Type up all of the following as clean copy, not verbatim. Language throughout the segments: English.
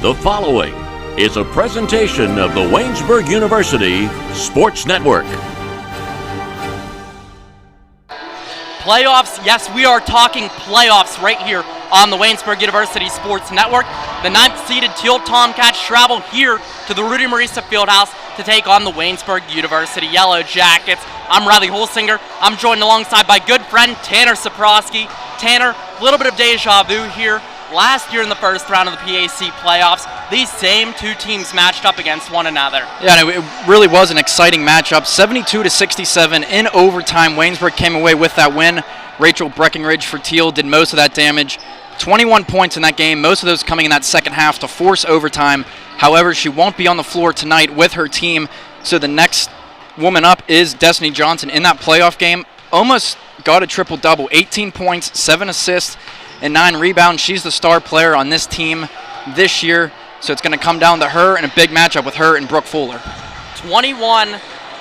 The following is a presentation of the Waynesburg University Sports Network. Playoffs, yes, we are talking playoffs right here on the Waynesburg University Sports Network. The 9th-seeded Thiel Tomcats travel here to the Rudy Marisa Fieldhouse to take on the Waynesburg University Yellow Jackets. I'm Riley Holsinger. I'm joined alongside by good friend Tanner Saprosky. Tanner, a little bit of deja vu here. Last year in the first round of the PAC playoffs, these same two teams matched up against one another. Yeah, and it really was an exciting matchup. 72-67 in overtime. Waynesburg came away with that win. Rachel Breckenridge for Thiel did most of that damage. 21 points in that game, most of those coming in that second half to force overtime. However, she won't be on the floor tonight with her team, so the next woman up is Destiny Johnson in that playoff game. Almost got a triple-double, 18 points, 7 assists, and 9 rebounds. She's the star player on this team this year, so it's going to come down to her in a big matchup with her and Brooke Fuller. 21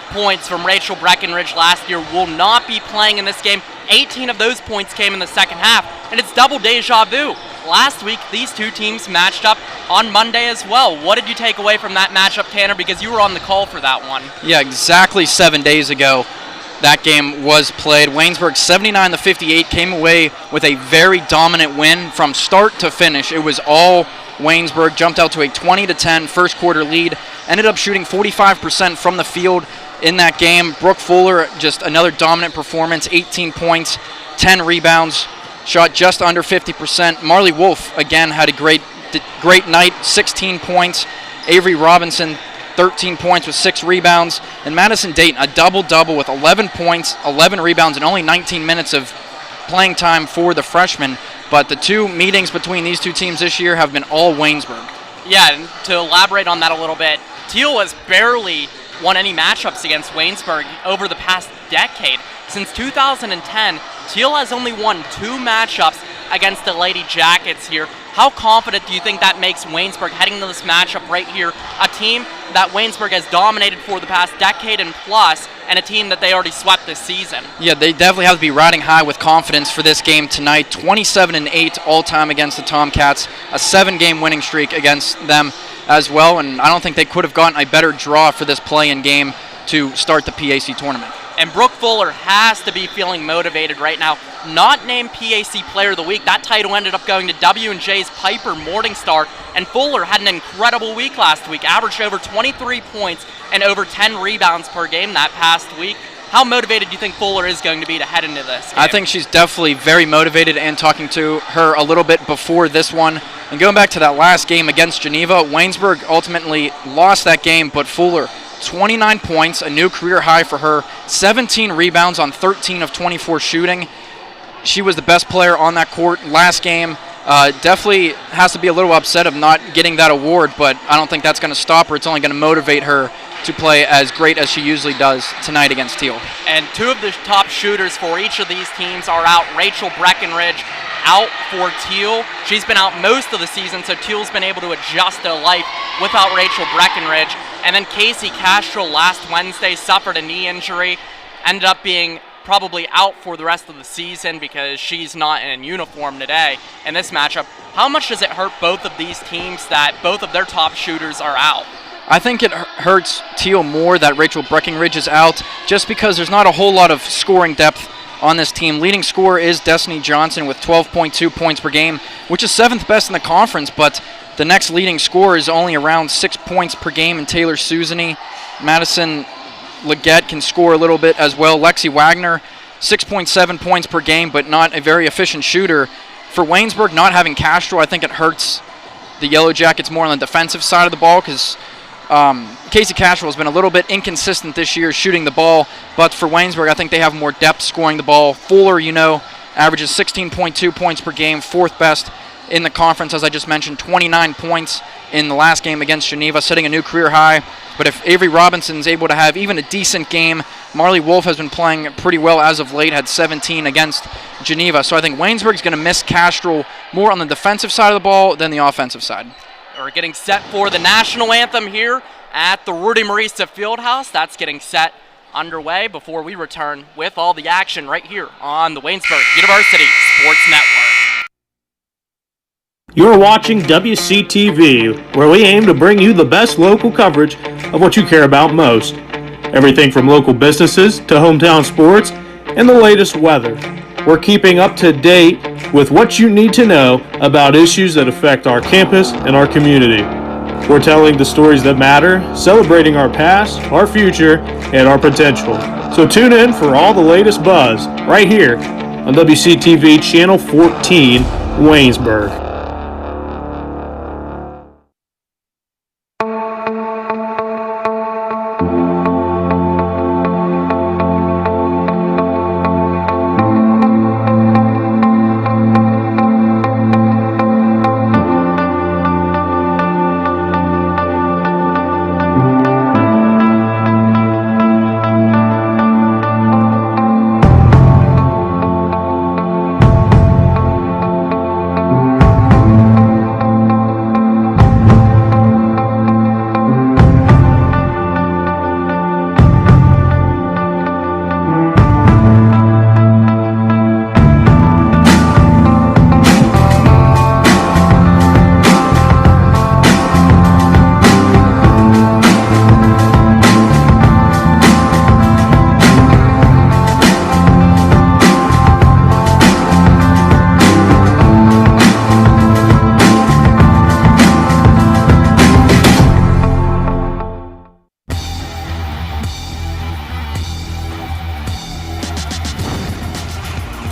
points from Rachel Breckenridge last year will not be playing in this game. 18 of those points came in the second half, and it's double deja vu. Last week, these two teams matched up on Monday as well. What did you take away from that matchup, Tanner, because you were on the call for that one? Yeah, exactly 7 days ago. That game was played. Waynesburg 79-58 came away with a very dominant win from start to finish. It was all Waynesburg, jumped out to a 20-10 first quarter lead, ended up shooting 45% from the field in that game. Brooke Fuller, just another dominant performance, 18 points, 10 rebounds, shot just under 50%. Marley Wolf, again, had a great night, 16 points. Avery Robinson, 13 points with 6 rebounds. And Madison Dayton, a double-double with 11 points, 11 rebounds, and only 19 minutes of playing time for the freshman. But the two meetings between these two teams this year have been all Waynesburg. Yeah, and to elaborate on that a little bit, Thiel has barely won any matchups against Waynesburg over the past decade. Since 2010, Thiel has only won 2 matchups against the Lady Jackets here. How confident do you think that makes Waynesburg heading into this matchup right here? A team that Waynesburg has dominated for the past decade and plus, and a team that they already swept this season. Yeah, they definitely have to be riding high with confidence for this game tonight. 27-8 all-time against the Tomcats, a 7-game winning streak against them as well, and I don't think they could have gotten a better draw for this play-in game to start the PAC tournament. And Brooke Fuller has to be feeling motivated right now. Not named PAC Player of the Week. That title ended up going to W&J's Piper Morningstar. And Fuller had an incredible week last week. Averaged over 23 points and over 10 rebounds per game that past week. How motivated do you think Fuller is going to be to head into this game? I think she's definitely very motivated, and talking to her a little bit before this one. And going back to that last game against Geneva, Waynesburg ultimately lost that game, but Fuller, 29 points, a new career high for her, 17 rebounds on 13 of 24 shooting. She was the best player on that court last game. Definitely has to be a little upset of not getting that award, but I don't think that's going to stop her. It's only going to motivate her to play as great as she usually does tonight against Thiel. And 2 of the top shooters for each of these teams are out. Rachel Breckenridge out for Thiel. She's been out most of the season, so Thiel's been able to adjust their life without Rachel Breckenridge. And then Casey Castro last Wednesday suffered a knee injury, ended up being probably out for the rest of the season because she's not in uniform today in this matchup. How much does it hurt both of these teams that both of their top shooters are out? I think it hurts Thiel more that Rachel Breckenridge is out, just because there's not a whole lot of scoring depth on this team. Leading scorer is Destiny Johnson with 12.2 points per game, which is 7th best in the conference, but the next leading scorer is only around 6 points per game in Taylor Susany. Madison Leggett can score a little bit as well. Lexi Wagner, 6.7 points per game, but not a very efficient shooter. For Waynesburg, not having Castro, I think it hurts the Yellow Jackets more on the defensive side of the ball, because Casey Castro has been a little bit inconsistent this year shooting the ball, but for Waynesburg, I think they have more depth scoring the ball. Fuller, averages 16.2 points per game, 4th best in the conference, as I just mentioned, 29 points in the last game against Geneva, setting a new career high. But if Avery Robinson's able to have even a decent game, Marley Wolf has been playing pretty well as of late, had 17 against Geneva. So I think Waynesburg's going to miss Castro more on the defensive side of the ball than the offensive side. We're getting set for the national anthem here at the Rudy Marisa Fieldhouse. That's getting set underway before we return with all the action right here on the Waynesburg University Sports Network. You're watching WCTV, where we aim to bring you the best local coverage of what you care about most. Everything from local businesses to hometown sports and the latest weather. We're keeping up to date with what you need to know about issues that affect our campus and our community. We're telling the stories that matter, celebrating our past, our future, and our potential. So tune in for all the latest buzz right here on WCTV Channel 14, Waynesburg.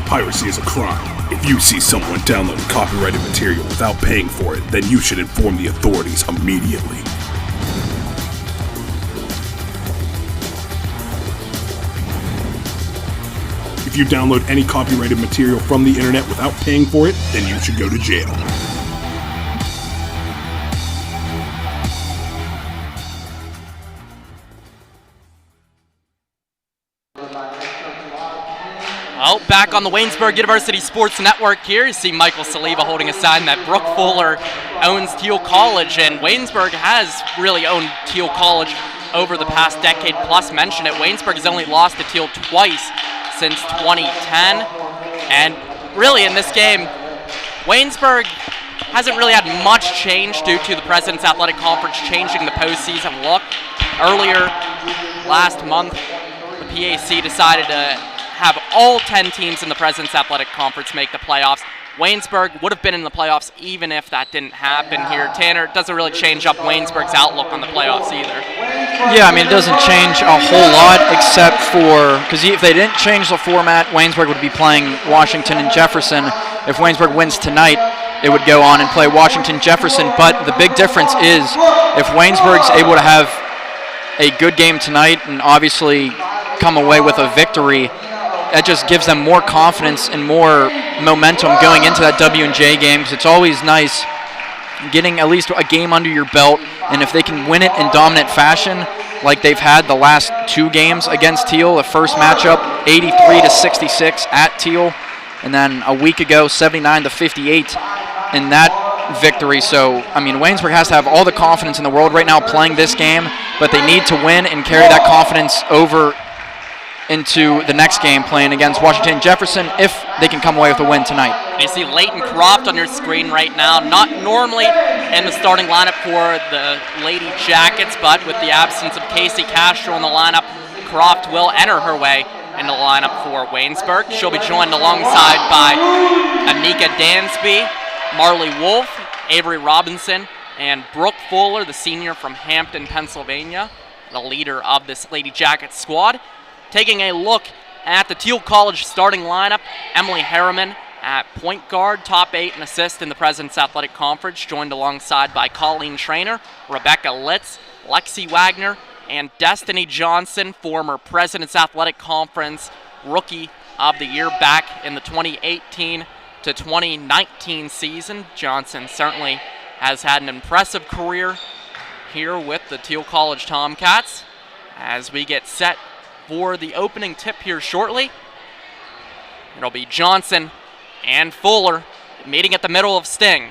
Piracy is a crime. If you see someone downloading copyrighted material without paying for it, then you should inform the authorities immediately. If you download any copyrighted material from the internet without paying for it, then you should go to jail. Well, back on the Waynesburg University Sports Network here, you see Michael Saliba holding a sign that Brooke Fuller owns Thiel College, and Waynesburg has really owned Thiel College over the past decade plus. Mentioned it, Waynesburg has only lost to Thiel twice since 2010, and really in this game, Waynesburg hasn't really had much change due to the President's Athletic Conference changing the postseason look. Earlier last month, the PAC decided to have all 10 teams in the President's Athletic Conference make the playoffs. Waynesburg would have been in the playoffs even if that didn't happen here. Tanner, it doesn't really change up Waynesburg's outlook on the playoffs either. Yeah, I mean, it doesn't change a whole lot except for, because if they didn't change the format, Waynesburg would be playing Washington and Jefferson. If Waynesburg wins tonight, it would go on and play Washington-Jefferson. But the big difference is if Waynesburg's able to have a good game tonight and obviously come away with a victory, that just gives them more confidence and more momentum going into that W&J game, because it's always nice getting at least a game under your belt, and if they can win it in dominant fashion like they've had the last two games against Thiel, the first matchup 83-66 at Thiel, and then a week ago 79-58 in that victory. So I mean, Waynesburg has to have all the confidence in the world right now playing this game, but they need to win and carry that confidence over into the next game playing against Washington Jefferson if they can come away with a win tonight. You see Leighton Croft on your screen right now, not normally in the starting lineup for the Lady Jackets, but with the absence of Casey Castro in the lineup, Croft will enter her way into the lineup for Waynesburg. She'll be joined alongside by Anika Dansby, Marley Wolf, Avery Robinson, and Brooke Fuller, the senior from Hampton, Pennsylvania, the leader of this Lady Jackets squad. Taking a look at the Thiel College starting lineup, Emily Harriman at point guard, top 8 in assists in the President's Athletic Conference, joined alongside by Colleen Trainer, Rebecca Litz, Lexi Wagner, and Destiny Johnson, former President's Athletic Conference Rookie of the Year back in the 2018 to 2019 season. Johnson certainly has had an impressive career here with the Thiel College Tomcats. As we get set for the opening tip here shortly, it'll be Johnson and Fuller meeting at the middle of Sting.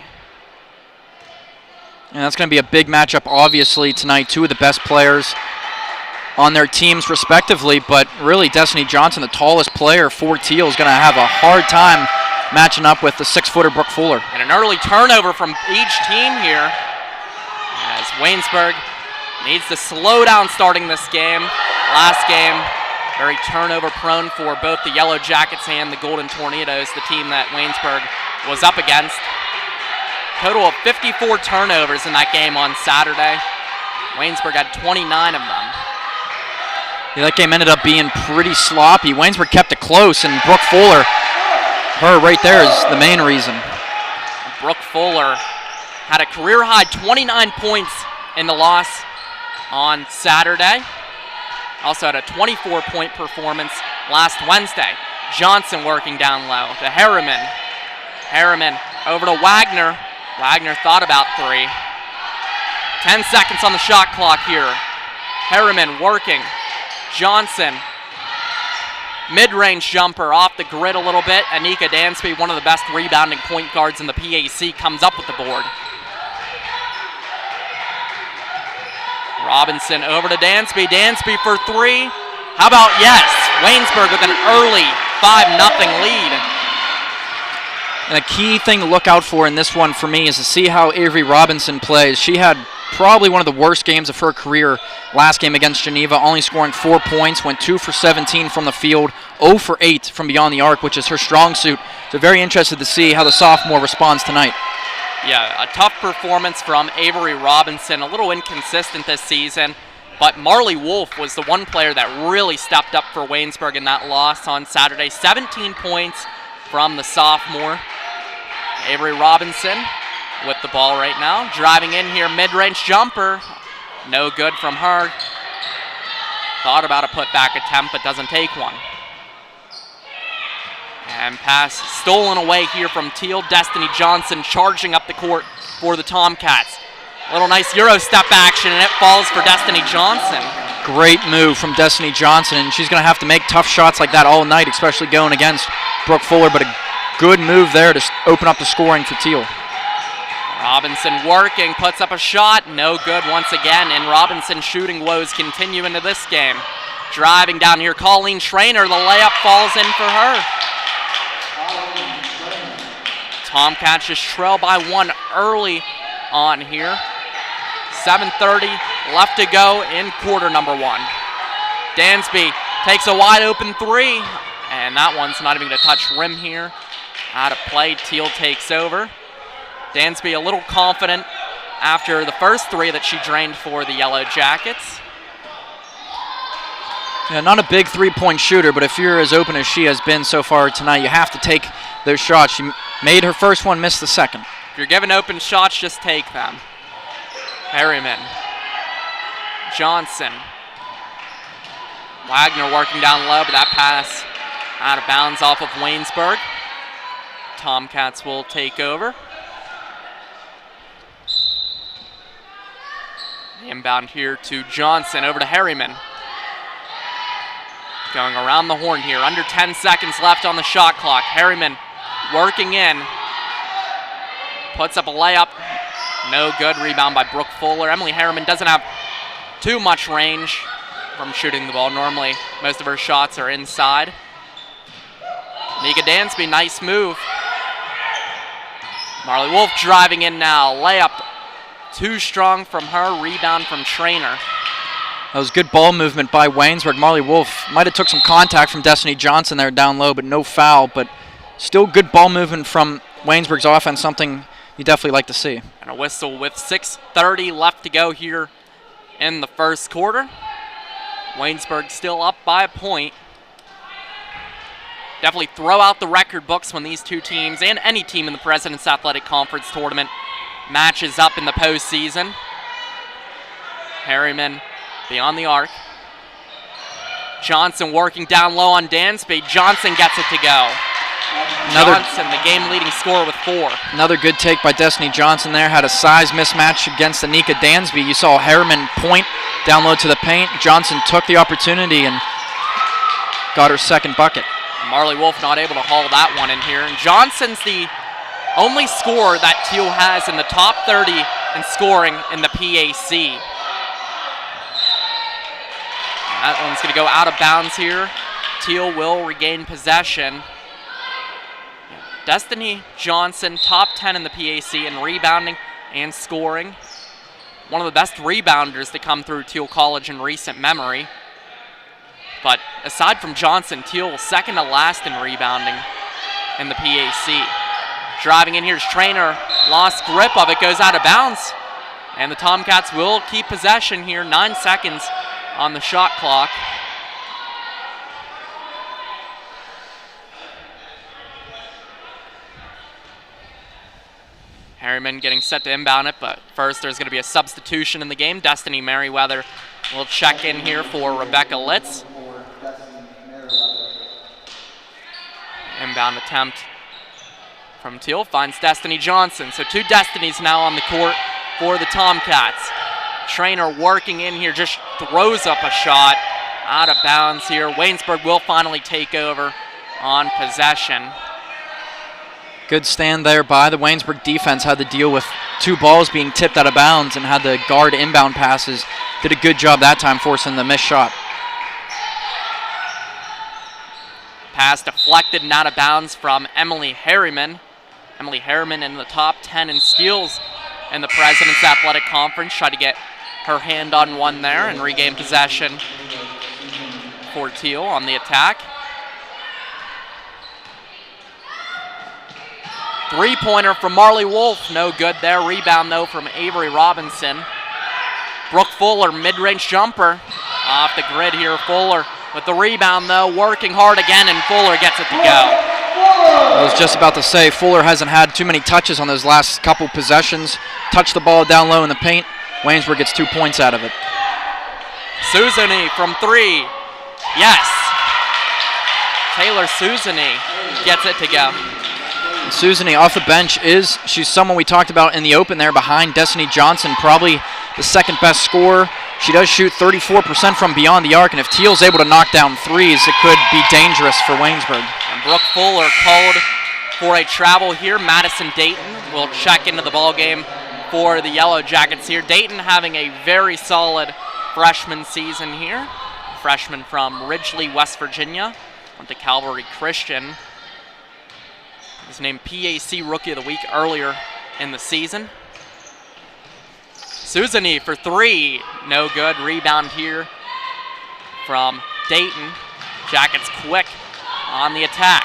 And that's going to be a big matchup, obviously, tonight. Two of the best players on their teams, respectively. But really, Destiny Johnson, the tallest player for Thiel, is going to have a hard time matching up with the 6-footer Brooke Fuller. And an early turnover from each team here, as Waynesburg needs to slow down starting this game. Last game, very turnover prone for both the Yellow Jackets and the Golden Tornadoes, the team that Waynesburg was up against. Total of 54 turnovers in that game on Saturday. Waynesburg had 29 of them. Yeah, that game ended up being pretty sloppy. Waynesburg kept it close, and Brooke Fuller, her right there is the main reason. Brooke Fuller had a career-high 29 points in the loss on Saturday. Also had a 24-point performance last Wednesday. Johnson working down low to Harriman. Harriman over to Wagner. Wagner thought about 3. 10 seconds on the shot clock here. Harriman working. Johnson. Mid-range jumper off the grid a little bit. Anika Dansby, one of the best rebounding point guards in the PAC, comes up with the board. Robinson over to Dansby. Dansby for 3. How about yes? Waynesburg with an early 5-0 lead. And a key thing to look out for in this one for me is to see how Avery Robinson plays. She had probably one of the worst games of her career last game against Geneva, only scoring 4 points, went 2 for 17 from the field, 0 for 8 from beyond the arc, which is her strong suit. So very interested to see how the sophomore responds tonight. Yeah, a tough performance from Avery Robinson, a little inconsistent this season, but Marley Wolf was the one player that really stepped up for Waynesburg in that loss on Saturday. 17 points from the sophomore. Avery Robinson with the ball right now. Driving in here, mid-range jumper. No good from her. Thought about a putback attempt, but doesn't take one. And pass stolen away here from Thiel. Destiny Johnson charging up the court for the Tomcats. A little nice Euro step action, and it falls for Destiny Johnson. Great move from Destiny Johnson, and she's going to have to make tough shots like that all night, especially going against Brooke Fuller, but a good move there to open up the scoring for Thiel. Robinson working, puts up a shot, no good once again, and Robinson's shooting woes continue into this game. Driving down here, Colleen Schrainer, the layup falls in for her. Tomcats just trail by 1 early on here. 7:30 left to go in quarter number 1. Dansby takes a wide open 3, and that one's not even going to touch rim here. Out of play, Thiel takes over. Dansby a little confident after the first 3 that she drained for the Yellow Jackets. Yeah, not a big three-point shooter, but if you're as open as she has been so far tonight, you have to take those shots. She made her first one, missed the second. If you're given open shots, just take them. Harriman. Johnson. Wagner working down low, but that pass out of bounds off of Waynesburg. Tomcats will take over. Inbound here to Johnson, over to Harriman. Going around the horn here, under 10 seconds left on the shot clock. Harriman working in. Puts up a layup. No good. Rebound by Brooke Fuller. Emily Harriman doesn't have too much range from shooting the ball. Normally, most of her shots are inside. Nika Dansby, nice move. Marley Wolf driving in now. Layup too strong from her. Rebound from Trainer. That was good ball movement by Waynesburg. Marley Wolf might have took some contact from Destiny Johnson there down low, but no foul. But still good ball movement from Waynesburg's offense, something you definitely like to see. And a whistle with 6:30 left to go here in the first quarter. Waynesburg still up by a point. Definitely throw out the record books when these two teams and any team in the President's Athletic Conference tournament matches up in the postseason. Harriman beyond the arc. Johnson working down low on Dansby. Johnson gets it to go. Johnson, the game-leading scorer with 4. Another good take by Destiny Johnson there. Had a size mismatch against Anika Dansby. You saw Harriman point down low to the paint. Johnson took the opportunity and got her second bucket. Marley Wolf not able to haul that one in here. And Johnson's the only scorer that Thiel has in the top 30 in scoring in the PAC. That one's going to go out of bounds here. Thiel will regain possession. Destiny Johnson, top 10 in the PAC in rebounding and scoring. One of the best rebounders to come through Thiel College in recent memory. But aside from Johnson, Thiel second to last in rebounding in the PAC. Driving in here's Trainer, lost grip of it, goes out of bounds. And the Tomcats will keep possession here, 9 seconds on the shot clock. Harriman getting set to inbound it, but first there's going to be a substitution in the game. Destiny Merriweather will check in here for Rebecca Litz. Inbound attempt from Thiel finds Destiny Johnson. So 2 Destinies now on the court for the Tomcats. Trainer working in here, just throws up a shot out of bounds here. Waynesburg will finally take over on possession. Good stand there by the Waynesburg defense. Had to deal with 2 balls being tipped out of bounds and had to guard inbound passes. Did a good job that time forcing the missed shot. Pass deflected and out of bounds from Emily Harriman. Emily Harriman in the top 10 in steals in the President's Athletic Conference. Tried to get her hand on one there and regain possession for Thiel on the attack. 3-pointer from Marley Wolf, no good there. Rebound though from Avery Robinson. Brooke Fuller, mid-range jumper off the grid here. Fuller with the rebound though, working hard again, and Fuller gets it to go. I was just about to say, Fuller hasn't had too many touches on those last couple possessions. Touched the ball down low in the paint. Waynesburg gets 2 points out of it. Susani from 3. Yes. Taylor Susani gets it to go. Susani off the bench she's someone we talked about in the open there behind Destiny Johnson, probably the second best scorer. She does shoot 34% from beyond the arc, and if Thiel's able to knock down threes, it could be dangerous for Waynesburg. And Brooke Fuller called for a travel here. Madison Dayton will check into the ball game for the Yellow Jackets here. Dayton having a very solid freshman season here. Freshman from Ridgely, West Virginia. Went to Calvary Christian. He was named PAC Rookie of the Week earlier in the season. Susani for 3, no good. Rebound here from Dayton. Jackets quick on the attack.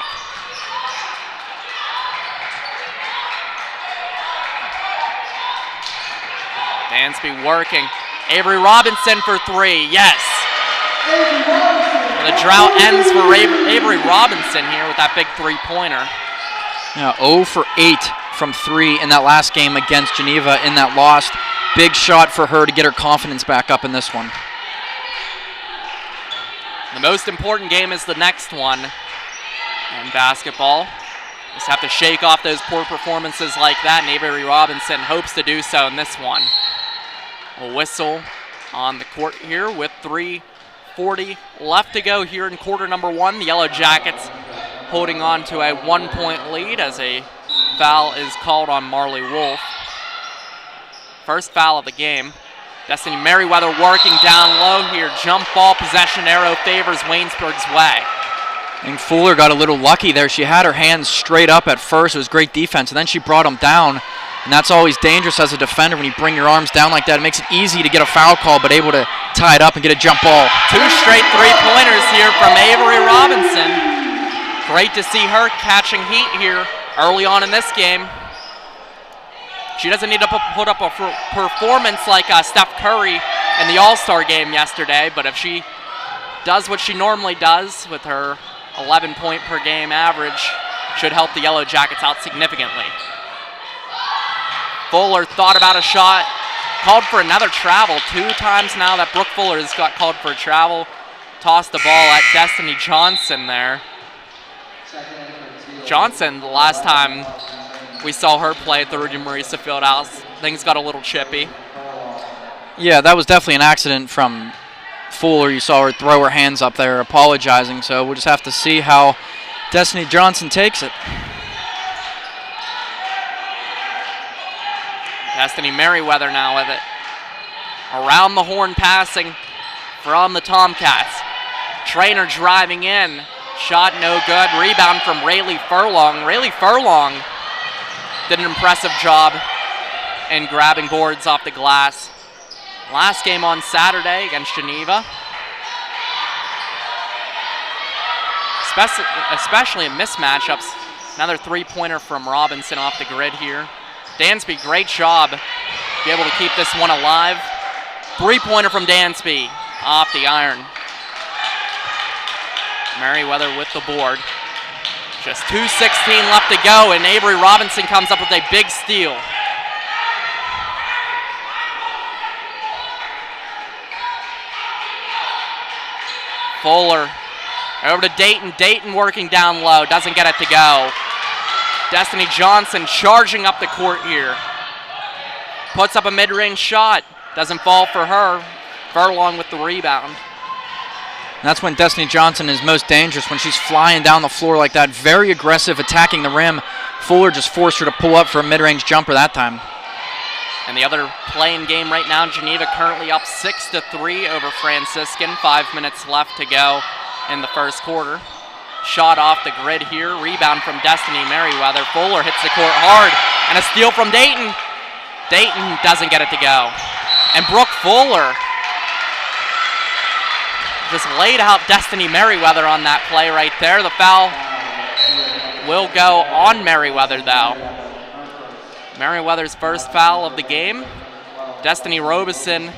Dansby working. Avery Robinson for 3, yes. The drought ends for Avery Robinson here with that big 3-pointer. Yeah, 0 for 8 from 3 in that last game against Geneva in that loss. Big shot for her to get her confidence back up in this one. The most important game is the next one in basketball. Just have to shake off those poor performances like that, and Avery Robinson hopes to do so in this one. A whistle on the court here with 3:40 left to go here in quarter number 1. The Yellow Jackets holding on to a 1-point lead as a foul is called on Marley Wolf. First foul of the game. Destiny Merriweather working down low here. Jump ball possession arrow favors Waynesburg's way. And Fuller got a little lucky there. She had her hands straight up at first. It was great defense, and then she brought them down. And that's always dangerous as a defender when you bring your arms down like that. It makes it easy to get a foul call, but able to tie it up and get a jump ball. 2 straight 3-pointers here from Avery Robinson. Great to see her catching heat here early on in this game. She doesn't need to put up a performance like Steph Curry in the All-Star game yesterday, but if she does what she normally does with her 11-point per game average, should help the Yellow Jackets out significantly. Fuller thought about a shot, called for another travel. 2 times now that Brooke Fuller has got called for a travel. Tossed the ball at Destiny Johnson there. Johnson, the last time we saw her play at the Rudy Marisa Fieldhouse, things got a little chippy. Yeah, that was definitely an accident from Fuller. You saw her throw her hands up there apologizing, so we'll just have to see how Destiny Johnson takes it. Destiny Merriweather now with it. Around the horn passing from the Tomcats. Trainer driving in. Shot no good. Rebound from Rayleigh Furlong. Rayleigh Furlong did an impressive job in grabbing boards off the glass. Last game on Saturday against Geneva. Especially in mismatchups. Another three-pointer from Robinson off the grid here. Dansby, great job. Be able to keep this one alive. Three-pointer from Dansby off the iron. Merriweather with the board. Just 2:16 left to go, and Avery Robinson comes up with a big steal. Fuller over to Dayton. Dayton working down low, doesn't get it to go. Destiny Johnson charging up the court here. Puts up a mid-range shot, doesn't fall for her. Furlong with the rebound. That's when Destiny Johnson is most dangerous, when she's flying down the floor like that, very aggressive, attacking the rim. Fuller just forced her to pull up for a mid-range jumper that time. And the other play-in game right now, Geneva currently up 6-3 over Franciscan. 5 minutes left to go in the first quarter. Shot off the grid here. Rebound from Destiny Merriweather. Fuller hits the court hard. And a steal from Dayton. Dayton doesn't get it to go. And Brooke Fuller just laid out Destiny Merriweather on that play right there. The foul will go on Merriweather, though. Merriweather's first foul of the game. Destiny Robeson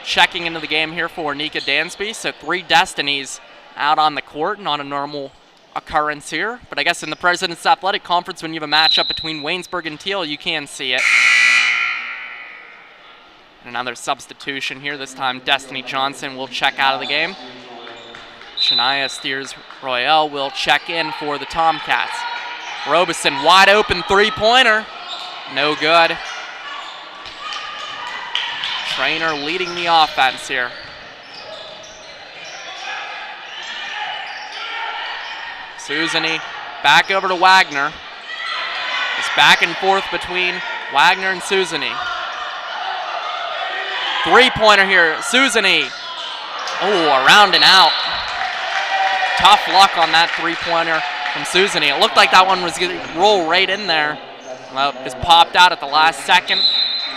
checking into the game here for Nika Dansby. So 3 Destinies out on the court, not a normal occurrence here. But I guess in the President's Athletic Conference, when you have a matchup between Waynesburg and Thiel, you can see it. Another substitution here. This time Destiny Johnson will check out of the game. Shania Steers-Royale will check in for the Tomcats. Robeson, wide open three-pointer. No good. Trainer leading the offense here. Susany back over to Wagner. It's back and forth between Wagner and Susany. Three-pointer here, Susany. Oh, around and out. Tough luck on that three-pointer from Susany. It looked like that one was going to roll right in there. Well, just popped out at the last second.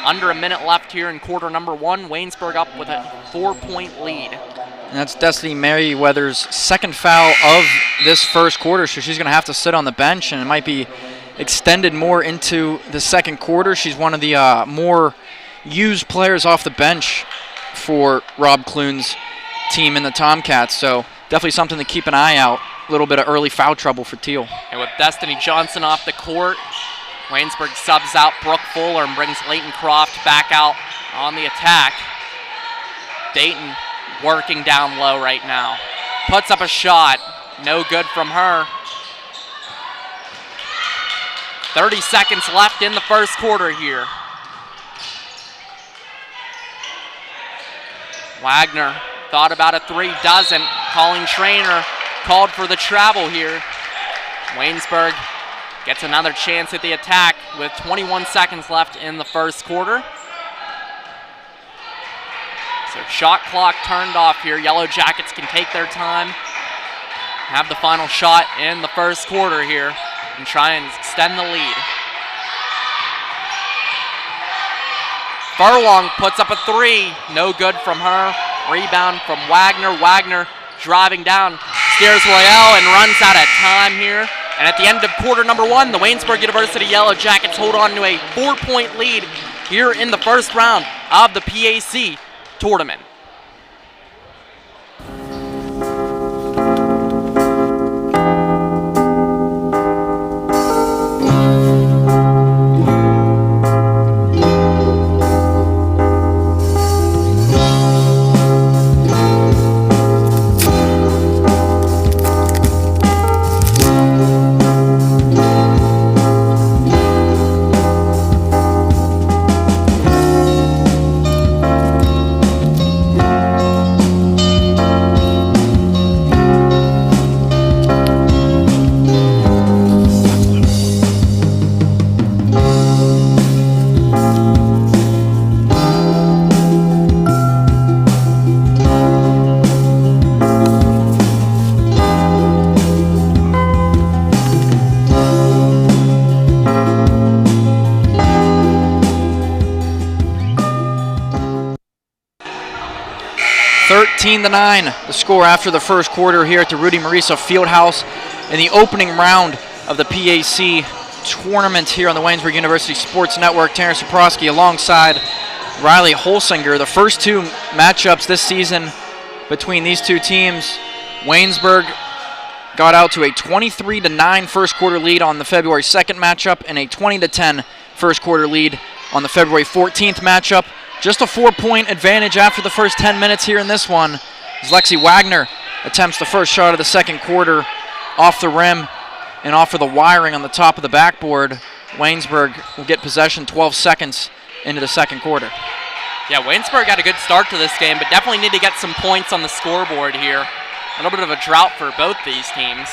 Under a minute left here in quarter number 1. Waynesburg up with a 4-point lead. And that's Destiny Merriweather's second foul of this first quarter, so she's going to have to sit on the bench, and it might be extended more into the second quarter. She's one of the more used players off the bench for Rob Clune's team in the Tomcats, so definitely something to keep an eye out. A little bit of early foul trouble for Thiel. And with Destiny Johnson off the court, Waynesburg subs out Brooke Fuller and brings Leighton Croft back out on the attack. Dayton working down low right now. Puts up a shot. No good from her. 30 seconds left in the first quarter here. Wagner thought about a three, doesn't. Calling Trainer called for the travel here. Waynesburg gets another chance at the attack with 21 seconds left in the first quarter. So shot clock turned off here. Yellow Jackets can take their time, have the final shot in the first quarter here, and try and extend the lead. Furlong puts up a three. No good from her. Rebound from Wagner. Wagner driving down Steers-Royale and runs out of time here. And at the end of quarter number 1, the Waynesburg University Yellow Jackets hold on to a 4-point lead here in the first round of the PAC tournament. 15-9, the score after the first quarter here at the Rudy Marisa Fieldhouse in the opening round of the PAC tournament here on the Waynesburg University Sports Network. Terrence Saprosky alongside Riley Holsinger. The first two matchups this season between these two teams, Waynesburg got out to a 23-9 first quarter lead on the February 2nd matchup and a 20-10 first quarter lead on the February 14th matchup. Just a 4-point advantage after the first 10 minutes here in this one as Lexi Wagner attempts the first shot of the second quarter off the rim and off of the wiring on the top of the backboard. Waynesburg will get possession 12 seconds into the second quarter. Yeah, Waynesburg got a good start to this game, but definitely need to get some points on the scoreboard here. A little bit of a drought for both these teams.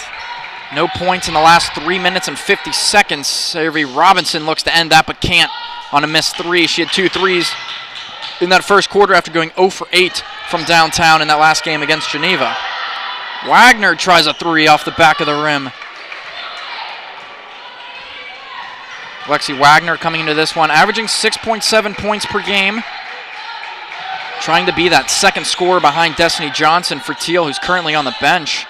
No points in the last 3 minutes and 50 seconds. Avery Robinson looks to end that, but can't on a missed three. She had 2 threes in that first quarter after going 0 for 8 from downtown in that last game against Geneva. Wagner tries a three off the back of the rim. Lexi Wagner coming into this one, averaging 6.7 points per game. Trying to be that second scorer behind Destiny Johnson for Thiel, who's currently on the bench.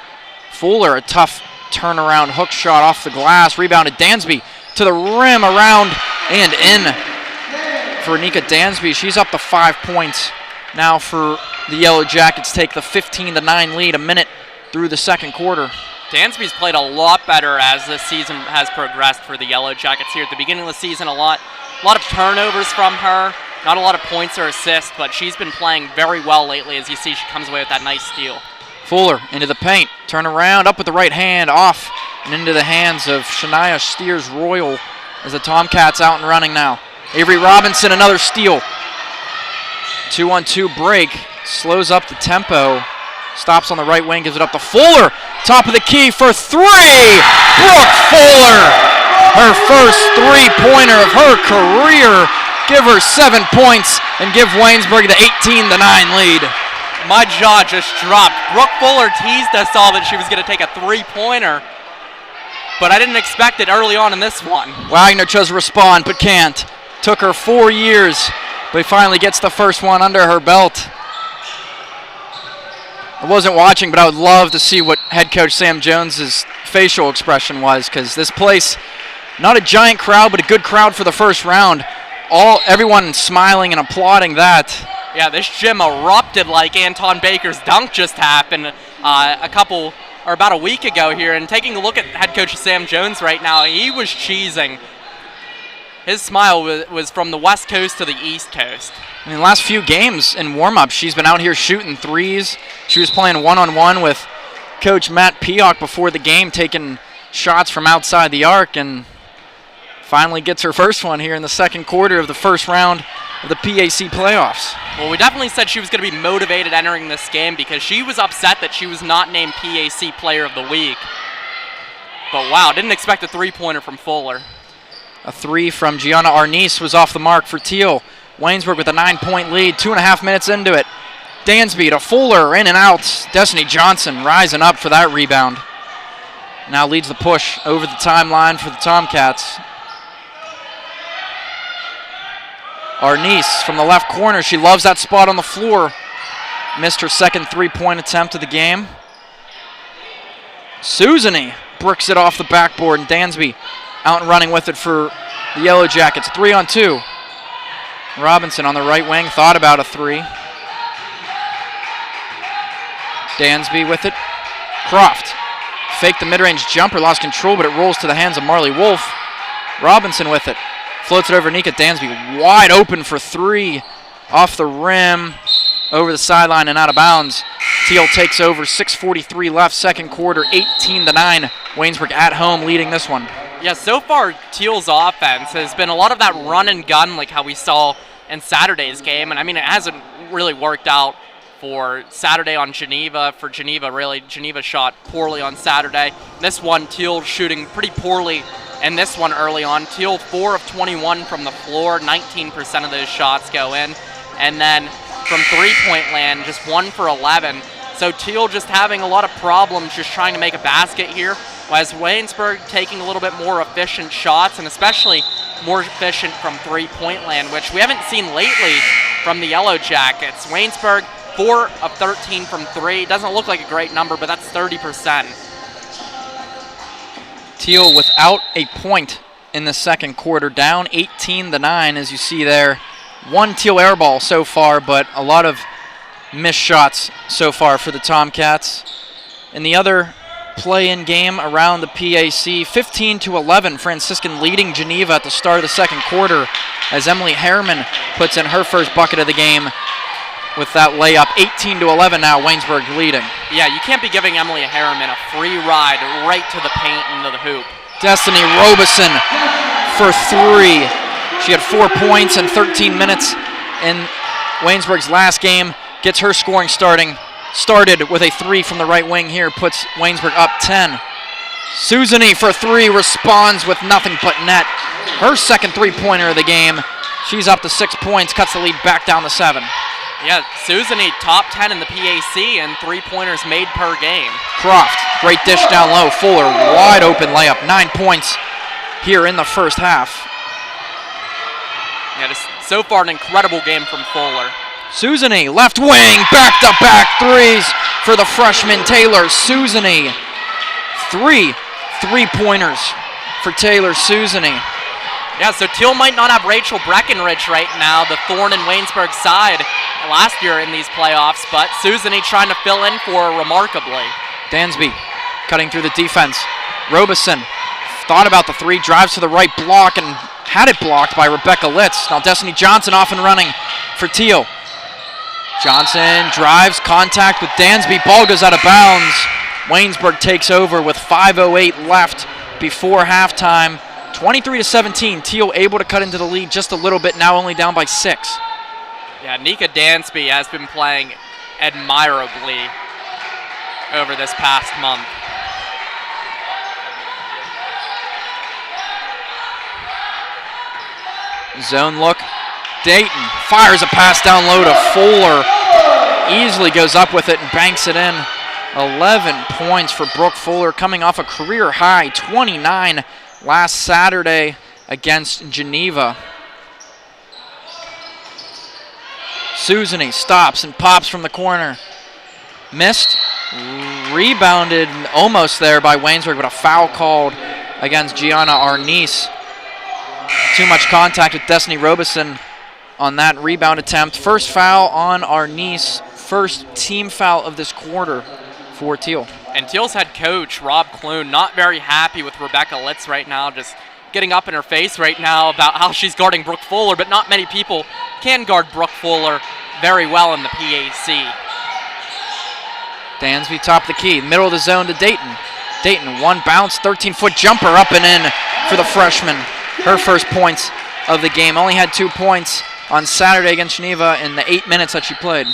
Fuller, a tough turnaround hook shot off the glass. Rebounded Dansby to the rim, around and in for Nika Dansby. She's up to 5 points now for the Yellow Jackets. Take the 15-9 lead a minute through the second quarter. Dansby's played a lot better as this season has progressed for the Yellow Jackets here. At the beginning of the season, a lot of turnovers from her. Not a lot of points or assists, but she's been playing very well lately. As you see, she comes away with that nice steal. Fuller into the paint, turn around, up with the right hand, off and into the hands of Shania Steers-Royal as the Tomcats out and running now. Avery Robinson, another steal. 2-on-2 break, slows up the tempo, stops on the right wing, gives it up to Fuller. Top of the key for three, Brooke Fuller. Her first three-pointer of her career. Give her 7 points and give Waynesburg the 18-9 lead. My jaw just dropped. Brooke Fuller teased us all that she was going to take a three-pointer, but I didn't expect it early on in this one. Wagner tries to respond, but can't. Took her 4 years, but finally gets the first one under her belt. I wasn't watching, but I would love to see what head coach Sam Jones's facial expression was, because this place, not a giant crowd, but a good crowd for the first round. Everyone smiling and applauding that. Yeah, this gym erupted like Anton Baker's dunk just happened about a week ago here. And taking a look at head coach Sam Jones right now, he was cheesing. His smile was from the West Coast to the East Coast. In the last few games in warm-up, she's been out here shooting threes. She was playing one-on-one with Coach Matt Peock before the game, taking shots from outside the arc, and finally gets her first one here in the second quarter of the first round of the PAC playoffs. Well, we definitely said she was going to be motivated entering this game because she was upset that she was not named PAC Player of the Week. But wow, didn't expect a three-pointer from Fuller. A three from Gianna Arnice was off the mark for Thiel. Waynesburg with a 9-point lead, 2.5 minutes into it. Dansby to Fuller, in and out. Destiny Johnson rising up for that rebound. Now leads the push over the timeline for the Tomcats. Arnice from the left corner. She loves that spot on the floor. Missed her second three-point attempt of the game. Susany bricks it off the backboard, and Dansby out and running with it for the Yellow Jackets. 3-on-2. Robinson on the right wing thought about a three. Dansby with it. Croft faked the mid-range jumper, lost control, but it rolls to the hands of Marley Wolf. Robinson with it. Floats it over Nika Dansby, wide open for three, off the rim, over the sideline and out of bounds. Thiel takes over, 6:43 left, second quarter, 18-9. Waynesburg at home leading this one. Yeah, so far Thiel's offense has been a lot of that run and gun like how we saw in Saturday's game, and I mean it hasn't really worked out for Saturday on Geneva. For Geneva, really, Geneva shot poorly on Saturday. This one, Thiel shooting pretty poorly. And this one early on, Thiel 4 of 21 from the floor, 19% of those shots go in. And then from three-point land, just 1 for 11. So Thiel just having a lot of problems just trying to make a basket here, whereas Waynesburg taking a little bit more efficient shots, and especially more efficient from three-point land, which we haven't seen lately from the Yellow Jackets. Waynesburg 4 of 13 from 3. Doesn't look like a great number, but that's 30%. Thiel without a point in the second quarter, down 18-9, as you see there. One Thiel air ball so far, but a lot of missed shots so far for the Tomcats. In the other play-in game around the PAC, 15-11, Franciscan leading Geneva at the start of the second quarter as Emily Harriman puts in her first bucket of the game with that layup. 18-11 now, Waynesburg leading. Yeah, you can't be giving Emily Harriman a free ride right to the paint and to the hoop. Destiny Robeson for 3. She had 4 points in 13 minutes in Waynesburg's last game. Gets her scoring started with a 3 from the right wing here, puts Waynesburg up 10. Susanny for 3 responds with nothing but net. Her second three-pointer of the game. She's up to 6 points, cuts the lead back down to 7. Yeah, Susanny top 10 in the PAC and three-pointers made per game. Croft, great dish down low. Fuller, wide open layup. 9 points here in the first half. Yeah, just so far an incredible game from Fuller. Susanny, left wing, back-to-back threes for the freshman Taylor Susanny. 3 three-pointers for Taylor Susanny. Yeah, so Thiel might not have Rachel Breckenridge right now, the thorn in Waynesburg's side last year in these playoffs, but Susanny trying to fill in for her remarkably. Dansby cutting through the defense. Robeson thought about the 3, drives to the right block and had it blocked by Rebecca Litz. Now Destiny Johnson off and running for Thiel. Johnson drives, contact with Dansby, ball goes out of bounds. Waynesburg takes over with 5:08 left before halftime. 23-17, Thiel able to cut into the lead just a little bit, now only down by 6. Yeah, Nika Dansby has been playing admirably over this past month. Zone look. Dayton fires a pass down low to Fuller. Easily goes up with it and banks it in. 11 points for Brooke Fuller, coming off a career high 29 last Saturday against Geneva. Susanny stops and pops from the corner. Missed. Rebounded almost there by Waynesburg, but a foul called against Gianna Arnice. Too much contact with Destiny Robeson on that rebound attempt. First foul on Arnice. First team foul of this quarter for Thiel. And Thiel's head coach, Rob Clune, not very happy with Rebecca Litz right now, just getting up in her face right now about how she's guarding Brooke Fuller, but not many people can guard Brooke Fuller very well in the PAC. Dansby top of the key, middle of the zone to Dayton. Dayton, one bounce, 13-foot jumper up and in for the freshman. Her first points of the game. Only had 2 points on Saturday against Geneva in the 8 minutes that she played.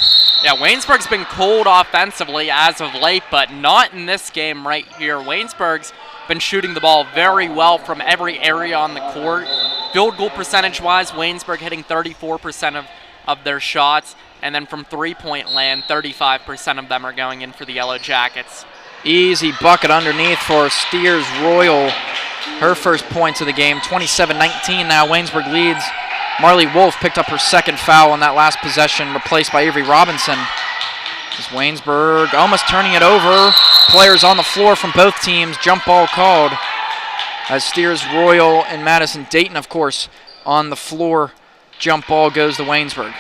Yeah, Waynesburg's been cold offensively as of late, but not in this game right here. Waynesburg's been shooting the ball very well from every area on the court. Field goal percentage-wise, Waynesburg hitting 34% of their shots, and then from three-point land, 35% of them are going in for the Yellow Jackets. Easy bucket underneath for Steers Royal. Her first points of the game, 27-19 now. Waynesburg leads. Marley Wolf picked up her second foul on that last possession, replaced by Avery Robinson. As Waynesburg almost turning it over. Players on the floor from both teams. Jump ball called. As Steers Royal and Madison Dayton, of course, on the floor. Jump ball goes to Waynesburg.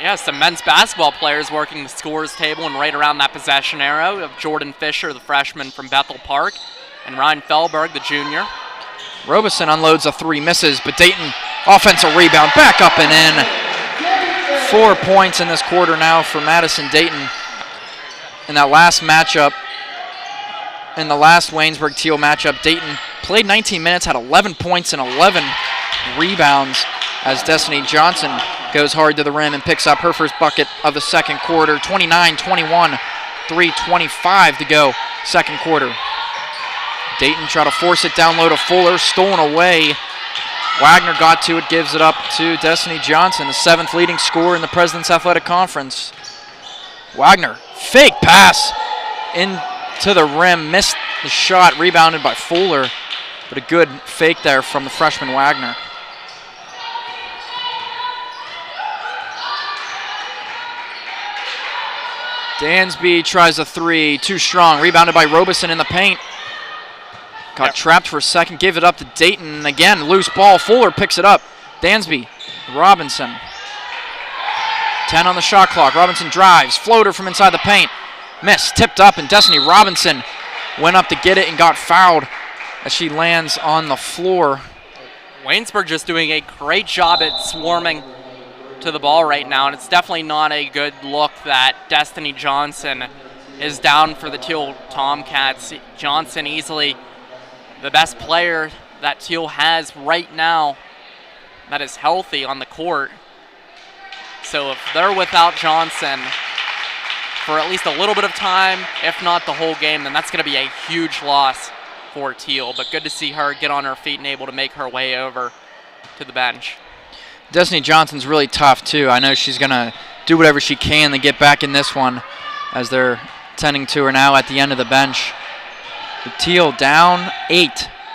Yeah, some men's basketball players working the scores table and right around that possession arrow of Jordan Fisher, the freshman from Bethel Park, and Ryan Fellberg, the junior. Robeson unloads a 3, misses, but Dayton offensive rebound, back up and in. 4 points in this quarter now for Madison Dayton. In that last matchup, in the last Waynesburg-Thiel matchup, Dayton played 19 minutes, had 11 points and 11 rebounds as Destiny Johnson goes hard to the rim and picks up her first bucket of the second quarter. 29-21, 3:25 to go, second quarter. Dayton try to force it down low to Fuller, stolen away. Wagner got to it, gives it up to Destiny Johnson, the 7th leading scorer in the President's Athletic Conference. Wagner, fake pass into the rim, missed the shot, rebounded by Fuller, but a good fake there from the freshman Wagner. Dansby tries a three, too strong. Rebounded by Robeson in the paint. Got trapped for a second, gave it up to Dayton. Again, loose ball. Fuller picks it up. Dansby, Robinson. 10 on the shot clock. Robinson drives. Floater from inside the paint. Missed, tipped up, and Destiny Robinson went up to get it and got fouled as she lands on the floor. Waynesburg just doing a great job at swarming to the ball right now, and it's definitely not a good look that Destiny Johnson is down for the Thiel Tomcats. Johnson easily the best player that Thiel has right now that is healthy on the court. So if they're without Johnson for at least a little bit of time, if not the whole game, then that's going to be a huge loss for Thiel. But good to see her get on her feet and able to make her way over to the bench. Destiny Johnson's really tough, too. I know she's going to do whatever she can to get back in this one as they're tending to her now at the end of the bench. But Thiel down 8,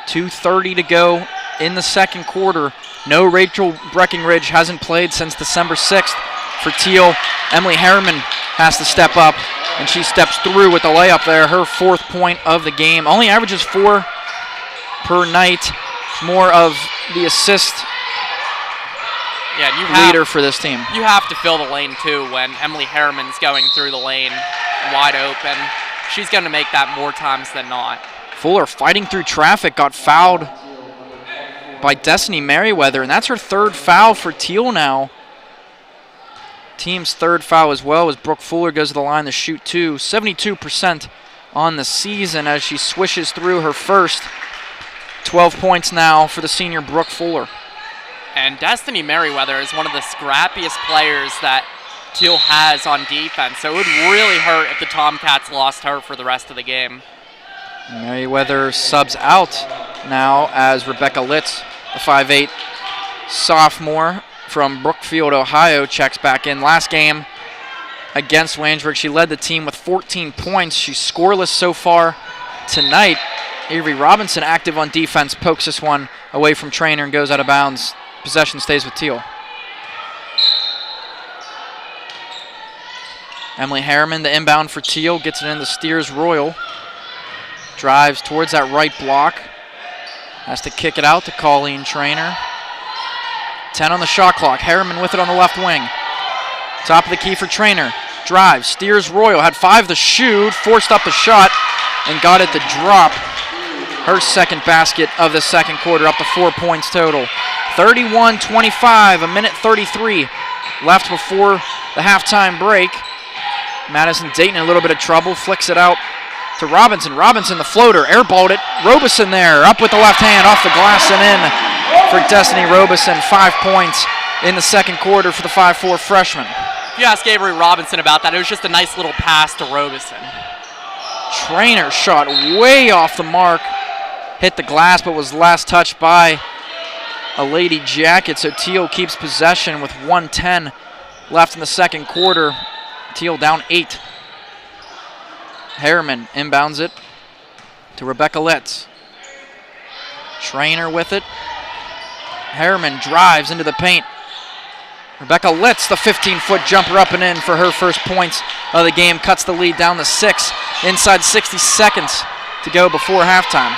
2:30 to go in the second quarter. No Rachel Breckinridge, hasn't played since December 6th for Thiel. Emily Harriman has to step up, and she steps through with the layup there, her 4th point of the game. Only averages 4 per night. More of the assist leader for this team. You have to fill the lane, too, when Emily Harriman's going through the lane wide open. She's going to make that more times than not. Fuller fighting through traffic, got fouled by Destiny Merriweather, and that's her 3rd foul for Thiel now. Team's 3rd foul as well as Brooke Fuller goes to the line to shoot 2. 72% on the season as she swishes through her first. 12 points now for the senior Brooke Fuller. And Destiny Merriweather is one of the scrappiest players that Thiel has on defense, so it would really hurt if the Tomcats lost her for the rest of the game. Merriweather subs out now as Rebecca Litz, the 5'8" sophomore from Brookfield, Ohio, checks back in. Last game against Waynesburg, she led the team with 14 points. She's scoreless so far tonight. Avery Robinson, active on defense, pokes this one away from Trainer and goes out of bounds. Possession stays with Thiel. Emily Harriman, the inbound for Thiel, gets it into Steers Royal. Drives towards that right block. Has to kick it out to Colleen Trainer. 10 on the shot clock. Harriman with it on the left wing. Top of the key for Trainer. Drives. Steers Royal had 5 to shoot. Forced up the shot and got it to drop. Her 2nd basket of the second quarter, up to 4 points total. 31-25, a minute 33 left before the halftime break. Madison Dayton in a little bit of trouble. Flicks it out to Robinson. Robinson, the floater, airballed it. Robeson there, up with the left hand, off the glass and in for Destiny Robeson. 5 points in the second quarter for the 5'4" freshman. If you ask Avery Robinson about that, it was just a nice little pass to Robeson. Trainer shot way off the mark. Hit the glass, but was last touched by a Lady Jacket, so Thiel keeps possession with 1:10 left in the second quarter. Thiel down 8. Harriman inbounds it to Rebecca Litz. Trainer with it. Harriman drives into the paint. Rebecca Litz, the 15-foot jumper up and in for her first points of the game, cuts the lead down to 6. Inside 60 seconds to go before halftime.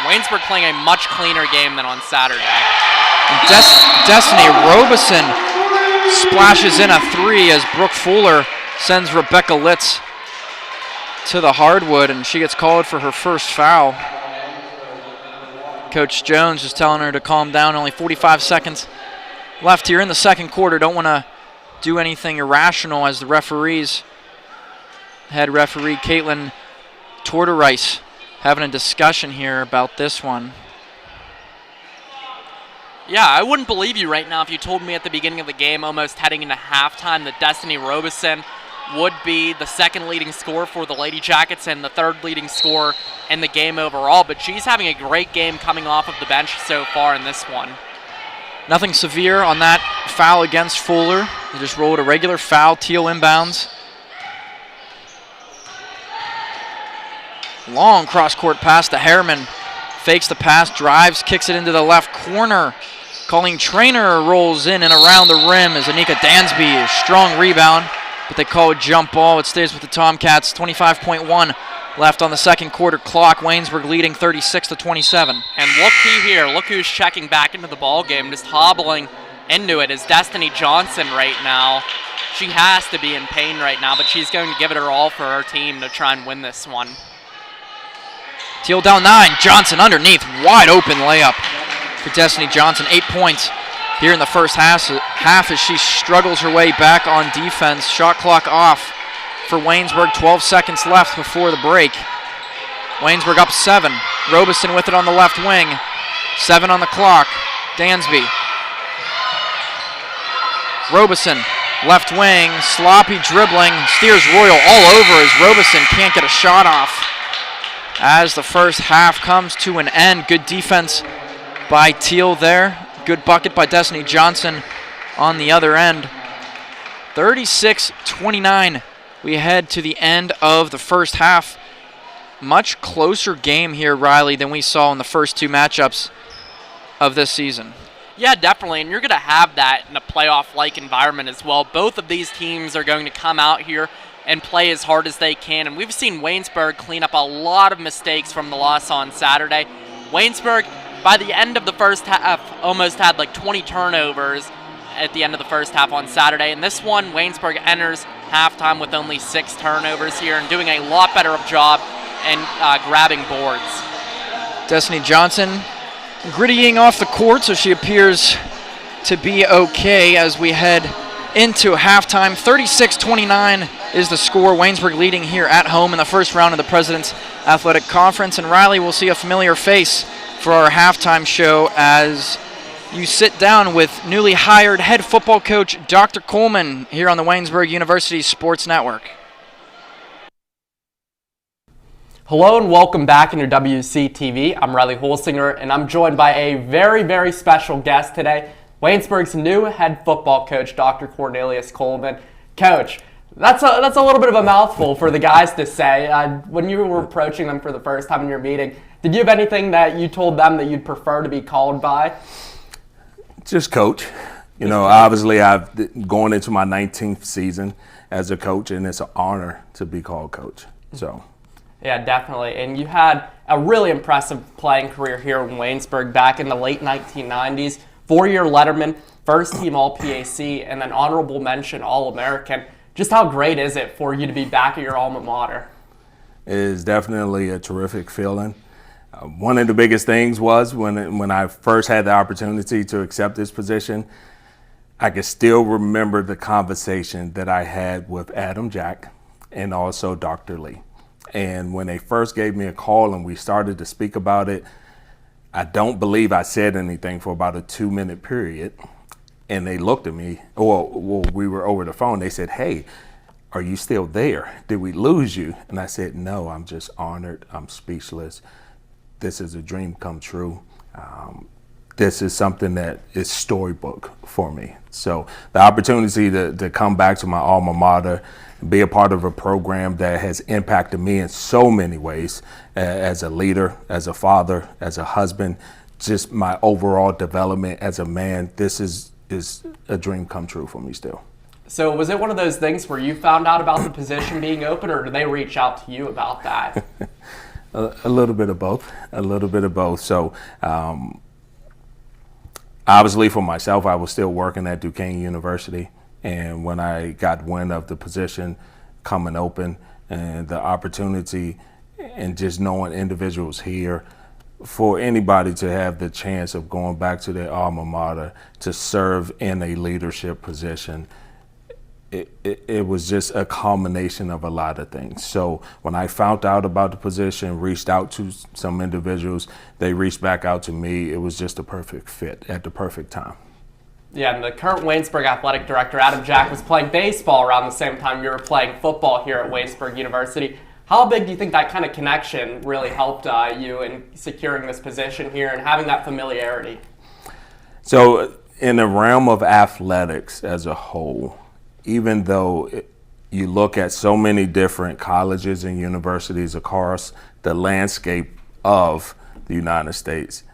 Waynesburg playing a much cleaner game than on Saturday. Destiny Robeson splashes in a 3 as Brooke Fuller sends Rebecca Litz to the hardwood, and she gets called for her first foul. Coach Jones is telling her to calm down. Only 45 seconds left here in the second quarter. Don't want to do anything irrational as the referees, head referee Caitlin Tortorice, having a discussion here about this one. Yeah, I wouldn't believe you right now if you told me at the beginning of the game, almost heading into halftime, that Destiny Robeson would be the 2nd leading scorer for the Lady Jackets and the 3rd leading scorer in the game overall. But she's having a great game coming off of the bench so far in this one. Nothing severe on that foul against Fuller. They just rolled a regular foul. Thiel inbounds. Long cross-court pass to Harriman. Fakes the pass, drives, kicks it into the left corner. Colleen Trainer rolls in and around the rim as Anika Dansby, a strong rebound, but they call a jump ball. It stays with the Tomcats. 25.1 left on the second quarter clock. Waynesburg leading 36-27. And looky here, look who's checking back into the ball game, just hobbling into it is Destiny Johnson right now. She has to be in pain right now, but she's going to give it her all for her team to try and win this one. Thiel down 9. Johnson underneath. Wide open layup for Destiny Johnson. 8 points here in the first half as she struggles her way back on defense. Shot clock off for Waynesburg. 12 seconds left before the break. Waynesburg up 7. Robeson with it on the left wing. 7 on the clock. Dansby. Robeson, left wing, sloppy dribbling, steers Royal all over as Robeson can't get a shot off. As the first half comes to an end, good defense by Thiel there. Good bucket by Destiny Johnson on the other end. 36-29. We head to the end of the first half. Much closer game here, Riley, than we saw in the first two matchups of this season. Yeah, definitely, and you're going to have that in a playoff-like environment as well. Both of these teams are going to come out here and play as hard as they can, and we've seen Waynesburg clean up a lot of mistakes from the loss on Saturday. Waynesburg, by the end of the first half, almost had like 20 turnovers at the end of the first half on Saturday, and this one, Waynesburg enters halftime with only 6 turnovers here and doing a lot better of job and grabbing boards. Destiny Johnson grittying off the court, so she appears to be okay as we head into halftime. 36-29 is the score. Waynesburg leading here at home in the first round of the President's Athletic Conference. And Riley, will see a familiar face for our halftime show as you sit down with newly hired head football coach Dr. Coleman here on the Waynesburg University Sports Network. Hello and welcome back in your WCTV. I'm Riley Holsinger and I'm joined by a very, very special guest today, Waynesburg's new head football coach, Dr. Cornelius Coleman. Coach, that's a little bit of a mouthful for the guys to say. When you were approaching them for the first time in your meeting, did you have anything that you told them that you'd prefer to be called by? Just coach. You know, obviously I've going into my 19th season as a coach, and it's an honor to be called coach. So. Yeah, definitely. And you had a really impressive playing career here in Waynesburg back in the late 1990s. 4-year Letterman, first team All-PAC, and then honorable mention All-American. Just how great is it for you to be back at your alma mater? It is definitely a terrific feeling. One of the biggest things was when I first had the opportunity to accept this position, I can still remember the conversation that I had with Adam Jack and also Dr. Lee. And when they first gave me a call and we started to speak about it, I don't believe I said anything for about a 2-minute period. And they looked at me, well, we were over the phone. They said, "Hey, are you still there? Did we lose you?" And I said, "No, I'm just honored. I'm speechless. This is a dream come true. This is something that is storybook for me." So the opportunity to come back to my alma mater, be a part of a program that has impacted me in so many ways, as a leader, as a father, as a husband, just my overall development as a man. This is a dream come true for me still. So was it one of those things where you found out about the position being open, or did they reach out to you about that? A little bit of both. A little bit of both. So obviously for myself, I was still working at Duquesne University. And when I got wind of the position coming open and the opportunity and just knowing individuals here, for anybody to have the chance of going back to their alma mater to serve in a leadership position, it was just a culmination of a lot of things. So when I found out about the position, reached out to some individuals, they reached back out to me. It was just a perfect fit at the perfect time. Yeah, and the current Waynesburg athletic director, Adam Jack, was playing baseball around the same time you were playing football here at Waynesburg University. How big do you think that kind of connection really helped you in securing this position here and having that familiarity? So in the realm of athletics as a whole, even though you look at so many different colleges and universities across the landscape of the United States,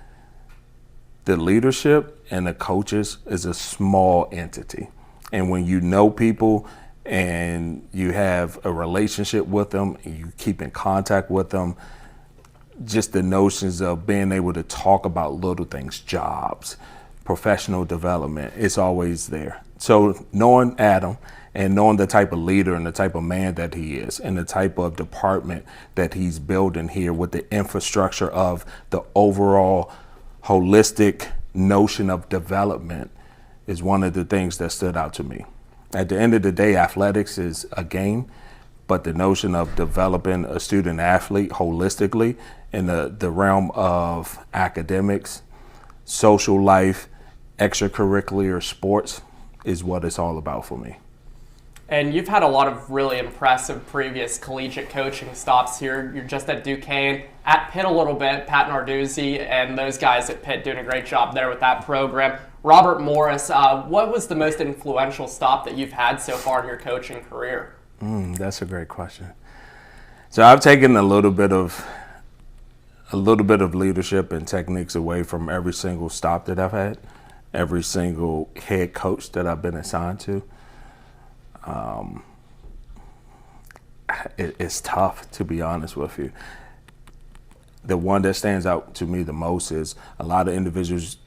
the leadership and the coaches is a small entity. And when you know people and you have a relationship with them and you keep in contact with them, just the notions of being able to talk about little things, jobs, professional development, it's always there. So knowing Adam and knowing the type of leader and the type of man that he is and the type of department that he's building here with the infrastructure of the overall holistic notion of development is one of the things that stood out to me. At the end of the day, athletics is a game, but the notion of developing a student athlete holistically in the realm of academics, social life, extracurricular sports is what it's all about for me. And you've had a lot of really impressive previous collegiate coaching stops here. You're just at Duquesne, at Pitt a little bit, Pat Narduzzi and those guys at Pitt doing a great job there with that program. Robert Morris, what was the most influential stop that you've had so far in your coaching career? That's a great question. So I've taken a little bit of leadership and techniques away from every single stop that I've had, every single head coach that I've been assigned to. It's tough, to be honest with you. The one that stands out to me the most is a lot of individuals,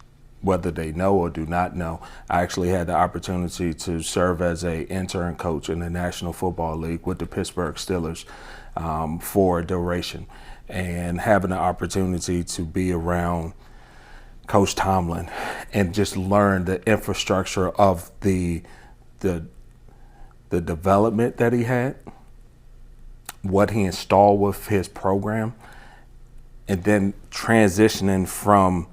whether they know or do not know, I actually had the opportunity to serve as an intern coach in the National Football League with the Pittsburgh Steelers for a duration. And having the opportunity to be around Coach Tomlin and just learn the infrastructure of the development that he had, what he installed with his program, and then transitioning from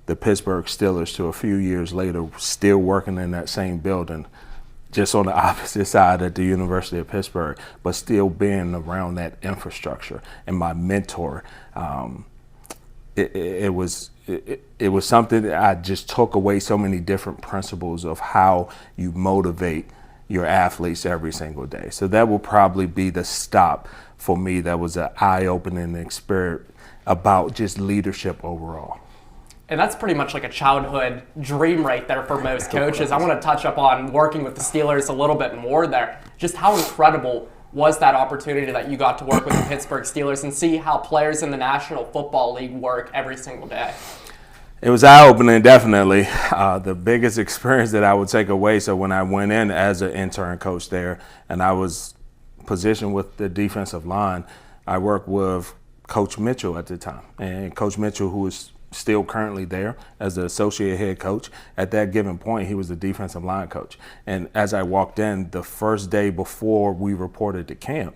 the Pittsburgh Steelers to a few years later still working in that same building, just on the opposite side at the University of Pittsburgh, but still being around that infrastructure. And my mentor, it was something that I just took away so many different principles of how you motivate your athletes every single day. So that will probably be the stop for me that was an eye-opening experience about just leadership overall. And that's pretty much like a childhood dream right there for most coaches. I want to touch up on working with the Steelers a little bit more there. Just how incredible was that opportunity that you got to work with the Pittsburgh Steelers and see how players in the National Football League work every single day? It was eye-opening, definitely. The biggest experience that I would take away, so when I went in as an intern coach there and I was positioned with the defensive line, I worked with Coach Mitchell at the time. And Coach Mitchell, who is still currently there as the associate head coach, at that given point, he was the defensive line coach. And as I walked in, the first day before we reported to camp,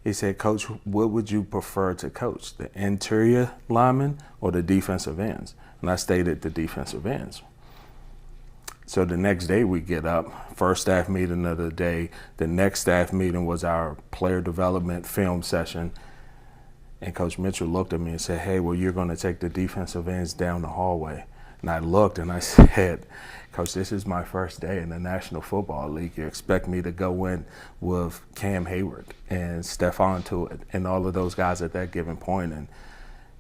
he said, "Coach, what would you prefer to coach, the interior linemen or the defensive ends?" And I stated the defensive ends. So the next day we get up, first staff meeting of the day. The next staff meeting was our player development film session. And Coach Mitchell looked at me and said, "Hey, well, you're going to take the defensive ends down the hallway." And I looked and I said, "Coach, this is my first day in the National Football League. You expect me to go in with Cam Hayward and Stephon Tuitt and all of those guys at that given point?" And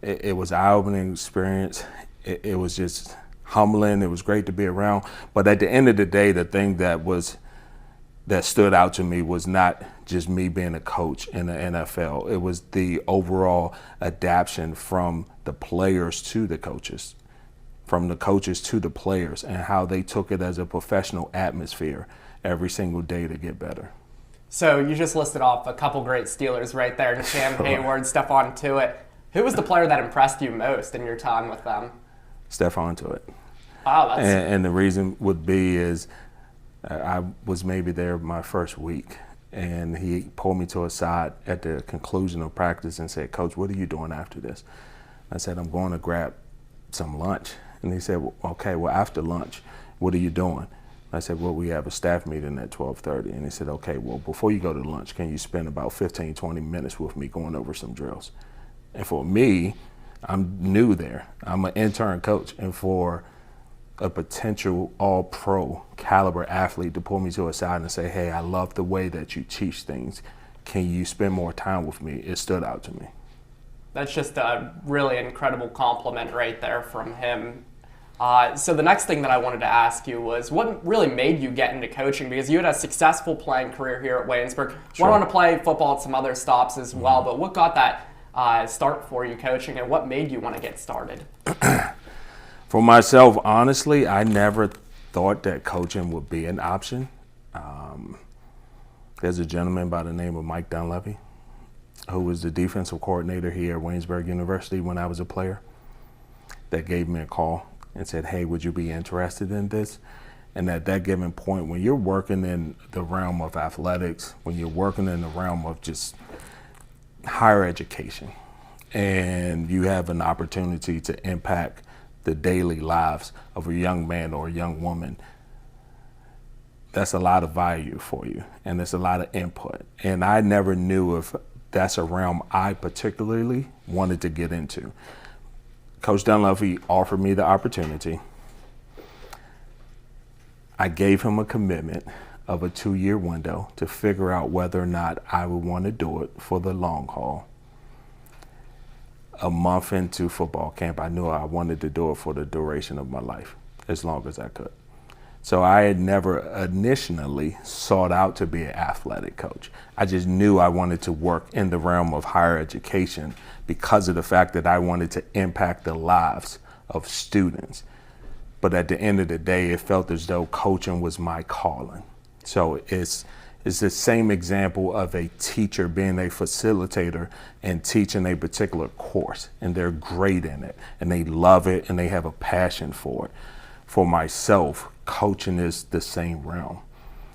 it was an eye-opening experience. It was just humbling. It was great to be around. But at the end of the day, the thing that stood out to me was not just me being a coach in the NFL. It was the overall adaptation from the players to the coaches, from the coaches to the players, and how they took it as a professional atmosphere every single day to get better. So you just listed off a couple great Steelers right there, Cam Hayward, Stephon Tuitt. Who was the player that impressed you most in your time with them? Stephon Tuitt. Wow, that's... And the reason would be is I was maybe there my first week, and he pulled me to a side at the conclusion of practice and said, "Coach, what are you doing after this?" I said, "I'm going to grab some lunch." And he said, "Okay, well, after lunch, what are you doing?" I said, "Well, we have a staff meeting at 12:30. And he said, "Okay, well, before you go to lunch, can you spend about 15, 20 minutes with me going over some drills?" And for me, I'm new there. I'm an intern coach. And for a potential all-pro caliber athlete to pull me to a side and say, "Hey, I love the way that you teach things. Can you spend more time with me?" It stood out to me. That's just a really incredible compliment right there from him. So the next thing that I wanted to ask you was what really made you get into coaching? Because you had a successful playing career here at Waynesburg. Sure. Went on to play football at some other stops as well, but what got that start for you coaching, and what made you want to get started? For myself, honestly, I never thought that coaching would be an option. There's a gentleman by the name of Mike Dunleavy, who was the defensive coordinator here at Waynesburg University when I was a player, that gave me a call and said, hey, would you be interested in this? And at that given point, when you're working in the realm of athletics, when you're working in the realm of just higher education, and you have an opportunity to impact the daily lives of a young man or a young woman, that's a lot of value for you, and it's a lot of input. And I never knew if that's a realm I particularly wanted to get into. Coach Dunleavy offered me the opportunity. I gave him a commitment of a 2-year window to figure out whether or not I would want to do it for the long haul. A month into football camp, I knew I wanted to do it for the duration of my life, as long as I could. So I had never initially sought out to be an athletic coach. I just knew I wanted to work in the realm of higher education because of the fact that I wanted to impact the lives of students. But at the end of the day, it felt as though coaching was my calling. So it's the same example of a teacher being a facilitator and teaching a particular course, and they're great in it, and they love it, and they have a passion for it. For myself, coaching is the same realm.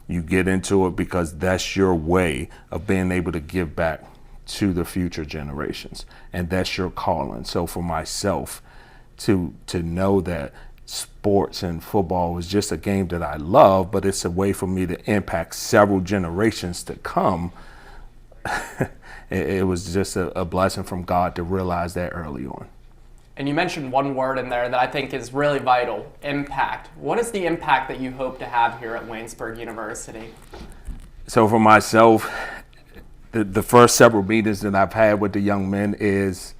You get into it because that's your way of being able to give back to the future generations, and that's your calling. So for myself, to know that sports and football was just a game that I love, but it's a way for me to impact several generations to come, it was just a blessing from God to realize that early on. And you mentioned one word in there that I think is really vital, impact. What is the impact that you hope to have here at Waynesburg University? So for myself, the first several meetings that I've had with the young men is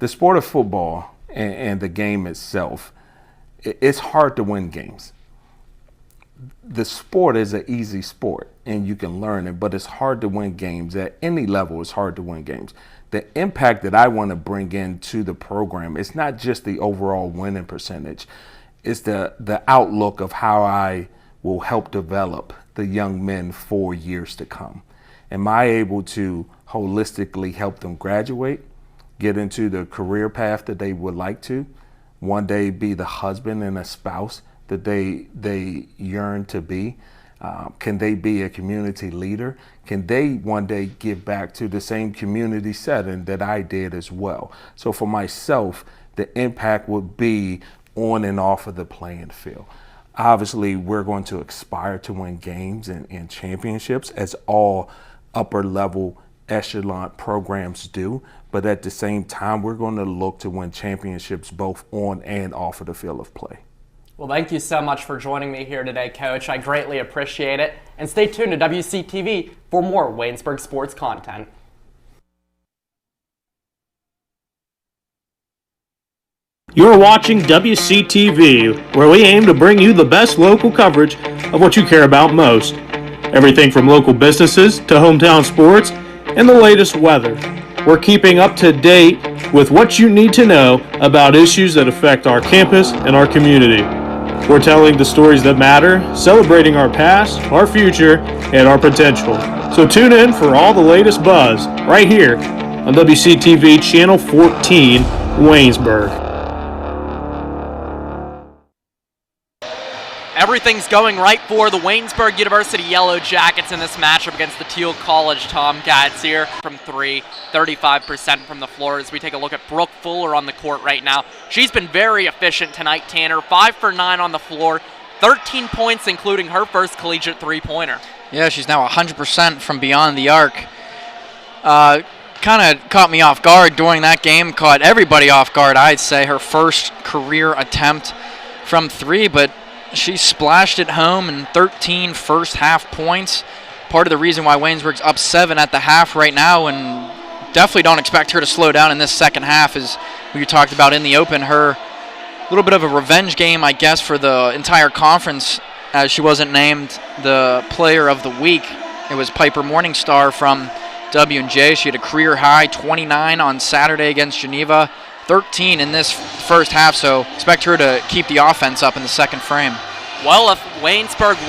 the sport of football and the game itself. It's hard to win games. The sport is an easy sport and you can learn it, but it's hard to win games. At any level, it's hard to win games. The impact that I want to bring into the program, it's not just the overall winning percentage. It's the outlook of how I will help develop the young men for years to come. Am I able to holistically help them graduate, get into the career path that they would like to, one day be the husband and a spouse that they yearn to be? Can they be a community leader? Can they one day give back to the same community setting that I did as well? So for myself, the impact would be on and off of the playing field. Obviously, we're going to aspire to win games and championships, as all upper level echelon programs do. But at the same time, we're going to look to win championships both on and off of the field of play. Well, thank you so much for joining me here today, Coach. I greatly appreciate it. And stay tuned to WCTV for more Waynesburg sports content. You're watching WCTV, where we aim to bring you the best local coverage of what you care about most. Everything from local businesses to hometown sports and the latest weather. We're keeping up to date with what you need to know about issues that affect our campus and our community. We're telling the stories that matter, celebrating our past, our future, and our potential. So tune in for all the latest buzz right here on WCTV Channel 14, Waynesburg. Everything's going right for the Waynesburg University Yellow Jackets in this matchup against the Thiel College Tomcats here. From 3, 35% from the floor as we take a look at Brooke Fuller on the court right now. She's been very efficient tonight, Tanner. 5 for 9 on the floor, 13 points, including her first collegiate three-pointer. Yeah, she's now 100% from beyond the arc. Kind of caught me off guard during that game. Caught everybody off guard, I'd say. Her first career attempt from 3, but she splashed it home in 13 first half points. Part of the reason why Waynesburg's up 7 at the half right now, and definitely don't expect her to slow down in this second half, as who you talked about in the Open, her little bit of a revenge game, I guess, for the entire conference, as she wasn't named the player of the week. It was Piper Morningstar from W&J. She had a career high 29 on Saturday against Geneva, 13 in this first half, so expect her to keep the offense up in the second frame. Well, if Waynesburg wins